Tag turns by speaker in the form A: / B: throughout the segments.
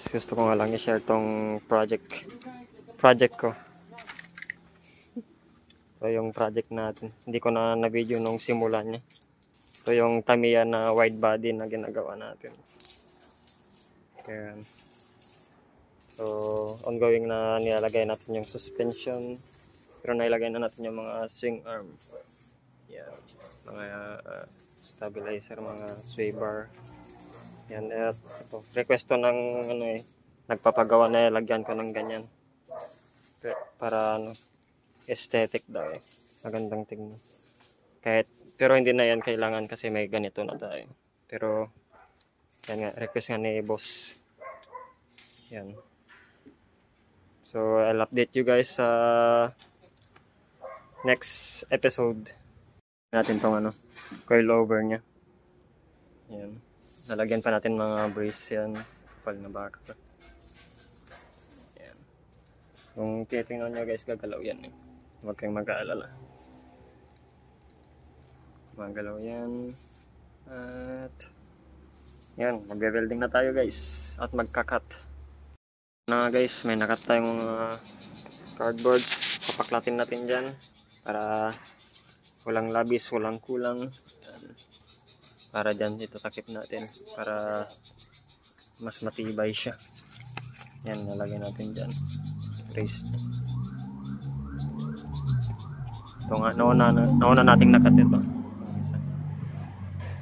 A: Gusto ko nga lang i-share tong project ko. Ito yung project natin. Hindi ko na video nung simula niya. Ito yung Tamiya na wide body na ginagawa natin. Ayan. So, ongoing na nilalagay natin yung suspension. Pero nailagay na natin yung mga swing arm. Yan. Mga stabilizer, mga sway bar. Yan, ito. Request to ng nagpapagawa na lagyan ko ng ganyan. Para aesthetic daw eh. Magandang tingnan. Pero hindi na yan kailangan kasi may ganito na tayo. Pero yan nga, request nga ni boss. Yan. So, I'll update you guys sa next episode. Natin tong coilover niya. Yan. Lalagyan pa natin mga brace yan. Kapal na baka. Yan. Kung titingnan nyo guys, gagalaw yan eh. Huwag kayong mag-aalala. Magalaw yan. At yan, magbe-welding na tayo guys. At magka-cut. Na guys, may nakat tayong mga cardboards. Papaklatin natin dyan. Para walang labis, walang kulang. Yan. Para dyan ito takip natin para mas matibay siya. Yan, nalagay natin dyan brace. Ito nga, nauna nating nakat ito.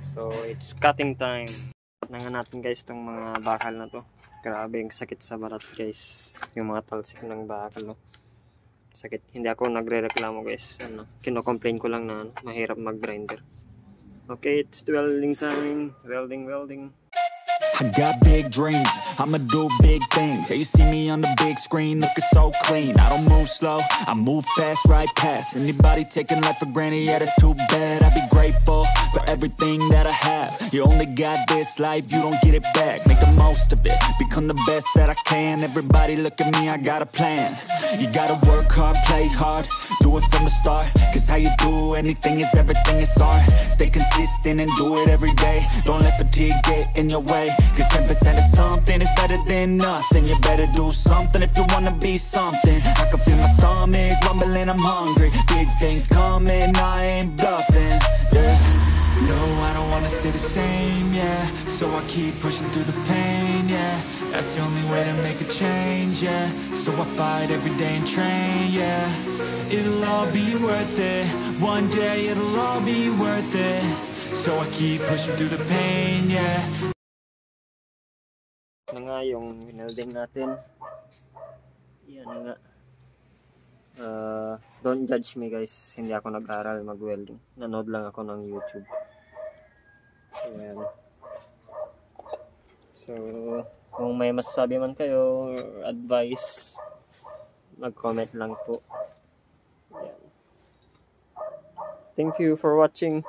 A: So it's cutting time. Cut na nga natin guys itong mga bakal na to. Grabe yung sakit sa balat guys, yung mga talsik ng bakal no. Sakit. Hindi ako nagre-reklamo guys, kino-complain ko lang na mahirap mag-grinder. Okay, it's welding time. Welding.
B: I got big dreams, I'ma do big things. Yeah, you see me on the big screen, looking so clean. I don't move slow, I move fast, right past anybody taking life for granted, yeah, that's too bad. I'd be grateful for everything that I have. You only got this life, you don't get it back. Make the most of it, become the best that I can. Everybody look at me, I got a plan. You gotta work hard, play hard, do it from the start. Cause how you do anything is everything is art. Stay consistent and do it every day. Don't let fatigue get in your way. Cause 10% of something is better than nothing. You better do something if you wanna be something. I can feel my stomach rumbling, I'm hungry. Big things coming, I ain't bluffing, yeah. No, I don't wanna stay the same, yeah. So I keep pushing through the pain, yeah. That's the only way to make a change, yeah. So I fight every day and train, yeah. It'll all be worth it. One day it'll all be worth it. So I keep pushing through the pain, yeah.
A: Na nga yung welding natin. Yan nga. Don't judge me guys, hindi ako nag-aral mag-welding. Nanood lang ako ng YouTube. Ayan. So, kung may masasabi man kayo or advice, mag-comment lang po. Ayan. Thank you for watching.